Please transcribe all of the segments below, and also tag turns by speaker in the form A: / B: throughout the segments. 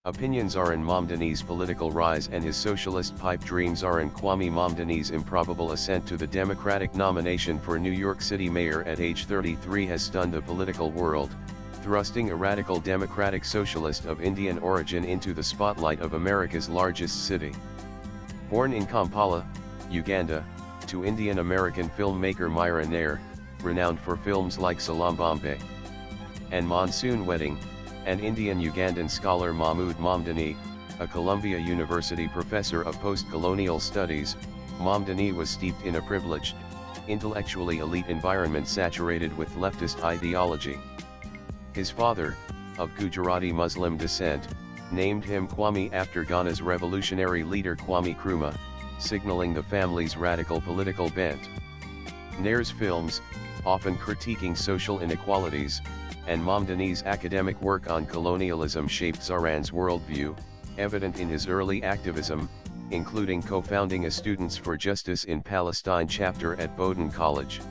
A: Opinions are in Mamdanis' political rise and his socialist pipe dreams are in Kwame Mamdanis' improbable ascent to the Democratic nomination for New York City mayor at age 33 has stunned the political world, thrusting a radical democratic socialist of Indian origin into the spotlight of America's largest city. Born in Kampala, Uganda, to Indian-American filmmaker Myra Nair, renowned for films like Salam Bombay and Monsoon Wedding, and Indian-Ugandan scholar Mahmoud Mamdani, a Columbia University professor of post-colonial studies, Mamdani was steeped in a privileged, intellectually elite environment saturated with leftist ideology. His father, of Gujarati Muslim descent, named him Kwame after Ghana's revolutionary leader Kwame Nkrumah, signaling the family's radical political bent. Nair's films, often critiquing social inequalities, and Mamdani's academic work on colonialism shaped Zohran's worldview, evident in his early activism, including co-founding a Students for Justice in Palestine chapter at Bowdoin College.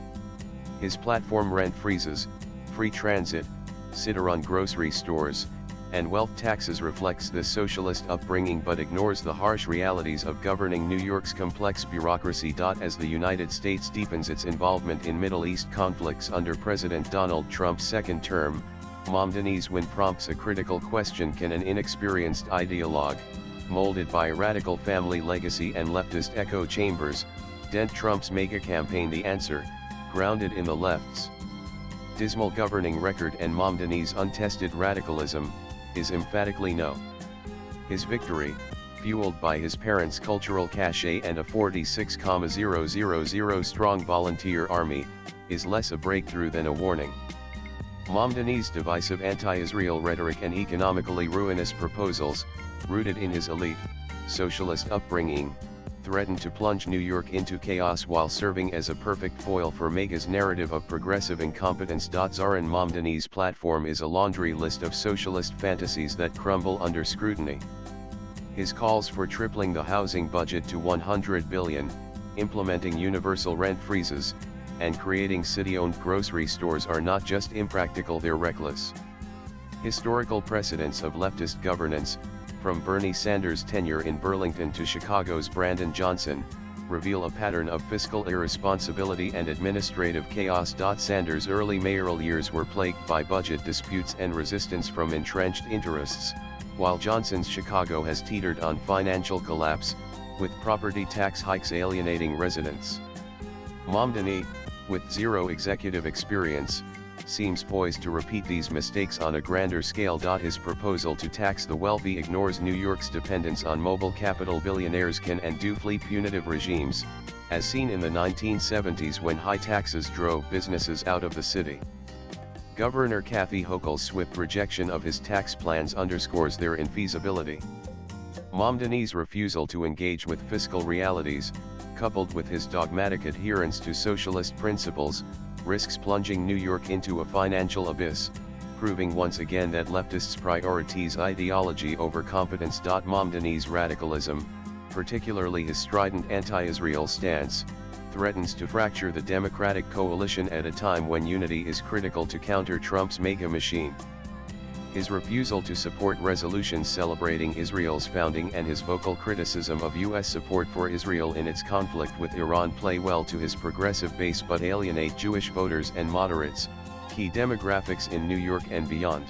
A: His platform rent freezes, free transit, sit-around grocery stores, and wealth taxes reflects this socialist upbringing but ignores the harsh realities of governing New York's complex bureaucracy. As the United States deepens its involvement in Middle East conflicts under President Donald Trump's second term, Mamdani's win prompts a critical question: can an inexperienced ideologue, molded by a radical family legacy and leftist echo chambers, dent Trump's mega campaign? The answer, grounded in the left's dismal governing record and Mamdani's untested radicalism, is emphatically no. His victory, fueled by his parents' cultural cachet and a 46,000 strong volunteer army, is less a breakthrough than a warning. Mamdani's divisive anti-Israel rhetoric and economically ruinous proposals, rooted in his elite, socialist upbringing, threatened to plunge New York into chaos while serving as a perfect foil for MAGA's narrative of progressive incompetence. Zohran Mamdani's platform is a laundry list of socialist fantasies that crumble under scrutiny. His calls for tripling the housing budget to $100 billion, implementing universal rent freezes, and creating city-owned grocery stores are not just impractical, they're reckless. Historical precedents of leftist governance, from Bernie Sanders' tenure in Burlington to Chicago's Brandon Johnson, reveal a pattern of fiscal irresponsibility and administrative chaos. Sanders' early mayoral years were plagued by budget disputes and resistance from entrenched interests, while Johnson's Chicago has teetered on financial collapse, with property tax hikes alienating residents. Mamdani, with zero executive experience, seems poised to repeat these mistakes on a grander scale. His proposal to tax the wealthy ignores New York's dependence on mobile capital billionaires can and do flee punitive regimes, as seen in the 1970s when high taxes drove businesses out of the city. Governor Kathy Hochul's swift rejection of his tax plans underscores their infeasibility. Mamdani's refusal to engage with fiscal realities, coupled with his dogmatic adherence to socialist principles, risks plunging New York into a financial abyss, proving once again that leftists prioritize ideology over competence. Mamdani's radicalism, particularly his strident anti-Israel stance, threatens to fracture the Democratic coalition at a time when unity is critical to counter Trump's mega machine. His refusal to support resolutions celebrating Israel's founding and his vocal criticism of U.S. support for Israel in its conflict with Iran play well to his progressive base but alienate Jewish voters and moderates, key demographics in New York and beyond.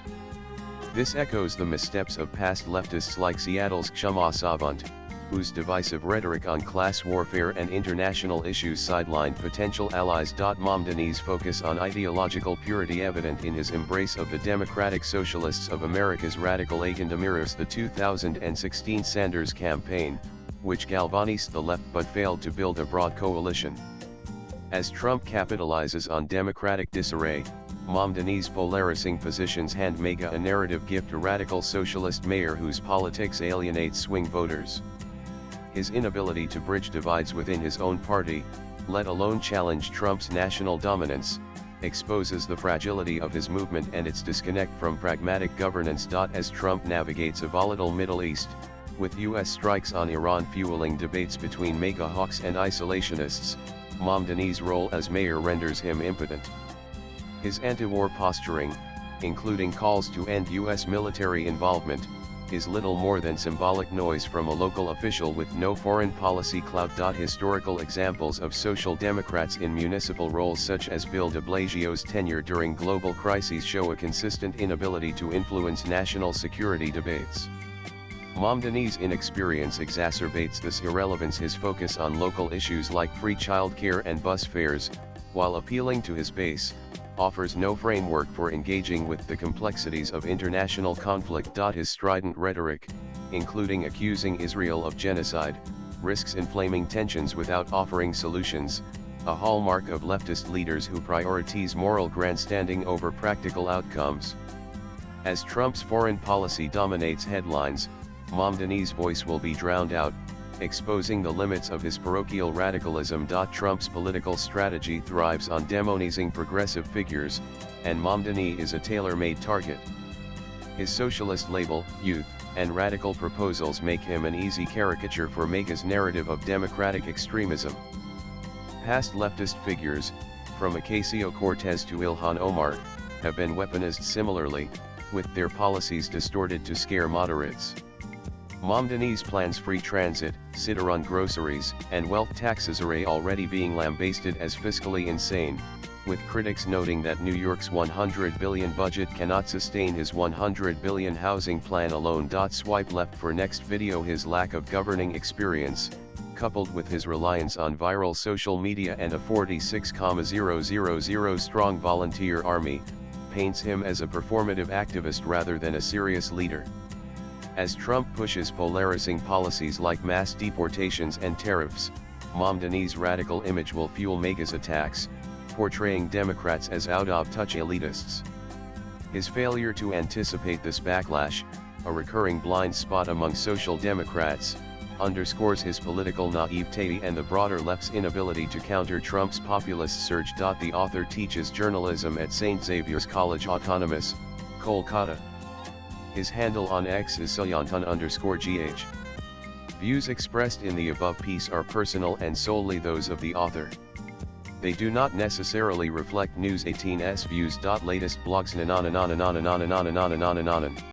A: This echoes the missteps of past leftists like Seattle's Kshama Savant, whose divisive rhetoric on class warfare and international issues sidelined potential allies. Mamdani's focus on ideological purity, evident in his embrace of the Democratic Socialists of America's radical agenda, mirrors the 2016 Sanders campaign, which galvanized the left but failed to build a broad coalition. As Trump capitalizes on Democratic disarray, Mamdani's polarizing positions hand MAGA a narrative gift: a radical socialist mayor whose politics alienate swing voters. His inability to bridge divides within his own party, let alone challenge Trump's national dominance, exposes the fragility of his movement and its disconnect from pragmatic governance. As Trump navigates a volatile Middle East, with U.S. strikes on Iran fueling debates between MAGA hawks and isolationists, Mamdani's role as mayor renders him impotent. His anti-war posturing, including calls to end U.S. military involvement, is little more than symbolic noise from a local official with no foreign policy clout. Historical examples of social democrats in municipal roles such as Bill de Blasio's tenure during global crises show a consistent inability to influence national security debates. Mamdanis' inexperience exacerbates this irrelevance. His focus on local issues like free childcare and bus fares, while appealing to his base, offers no framework for engaging with the complexities of international conflict. His strident rhetoric, including accusing Israel of genocide, risks inflaming tensions without offering solutions, a hallmark of leftist leaders who prioritize moral grandstanding over practical outcomes. As Trump's foreign policy dominates headlines, Mamdanis' voice will be drowned out, exposing the limits of his parochial radicalism. Trump's political strategy thrives on demonizing progressive figures, and Mamdani is a tailor-made target. His socialist label, youth, and radical proposals make him an easy caricature for MAGA's narrative of democratic extremism. Past leftist figures, from Ocasio-Cortez to Ilhan Omar, have been weaponized similarly, with their policies distorted to scare moderates. Mamdanis plans free transit, sit-run groceries, and wealth taxes are already being lambasted as fiscally insane, with critics noting that New York's $100 billion budget cannot sustain his $100 billion housing plan alone. Swipe left for next video. His lack of governing experience, coupled with his reliance on viral social media and a 46,000 strong volunteer army, paints him as a performative activist rather than a serious leader. As Trump pushes polarizing policies like mass deportations and tariffs, Mamdani's radical image will fuel MAGA's attacks, portraying Democrats as out-of-touch elitists. His failure to anticipate this backlash, a recurring blind spot among social democrats, underscores his political naivete and the broader left's inability to counter Trump's populist surge. The author teaches journalism at St. Xavier's College Autonomous, Kolkata. His handle on X is Sayantan_GH. Views expressed in the above piece are personal and solely those of the author. They do not necessarily reflect News 18's views. Latest blogs.